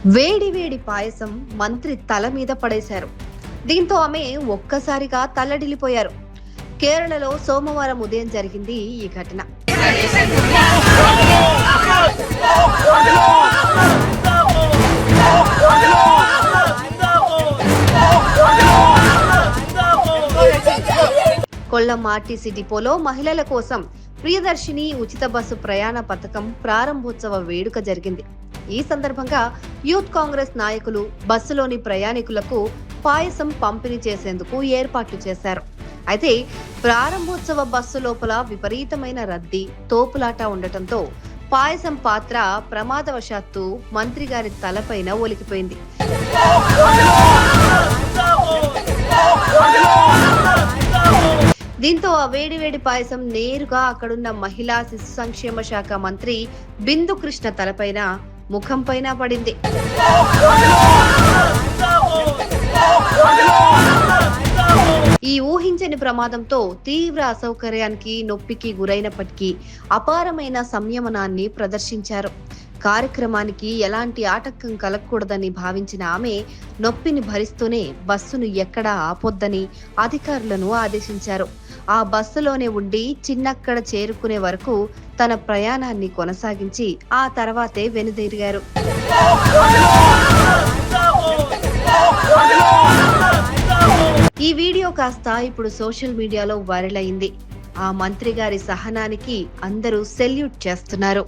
వేడి వేడి పాయసం మంత్రి తల మీద పడేశారు. దీంతో ఆమె ఒక్కసారిగా తల్లడిల్లిపోయారు. కేరళలో సోమవారం ఉదయం జరిగింది ఈ ఘటన. కొల్లం ఆర్టీసీ డిపోలో మహిళల కోసం ప్రియదర్శిని ఉచిత బస్సు ప్రయాణ పథకం ప్రారంభోత్సవ వేడుక జరిగింది. ఈ సందర్భంగా యూత్ కాంగ్రెస్ నాయకులు బస్సులోని ప్రయాణికులకు పాయసం పంపిణీ చేసేందుకు ఏర్పాట్లు చేశారు. అయితే ప్రారంభోత్సవ బస్సు లోపల విపరీతమైన రద్దీ, తోపులాట ఉండటంతో పాయసం పాత్ర ప్రమాదవశాత్తు మంత్రి గారి తలపైన ఒలికిపోయింది. దీంతో ఆ వేడివేడి పాయసం నేరుగా అక్కడున్న మహిళా శిశు సంక్షేమ శాఖ మంత్రి బిందు కృష్ణ తలపైన, ముఖం పైన పడింది. ఈ ఊహించని ప్రమాదంతో తీవ్ర అసౌకర్యానికి, నొప్పికి గురైనప్పటికీ అపారమైన సంయమనాన్ని ప్రదర్శించారు. కార్యక్రమానికి ఎలాంటి ఆటంకం కలగకూడదని భావించిన ఆమె నొప్పిని భరిస్తూనే బస్సును ఎక్కడా ఆపొద్దని అధికారులను ఆదేశించారు. ఆ బస్సులోనే ఉండి చిన్నక్కడ చేరుకునే వరకు తన ప్రయాణాన్ని కొనసాగించి ఆ తర్వాతే వెనుదిరిగారు. ఈ వీడియో కాస్త ఇప్పుడు సోషల్ మీడియాలో వైరల్ అయింది. ఆ మంత్రి గారి సహనానికి అందరూ సెల్యూట్ చేస్తున్నారు.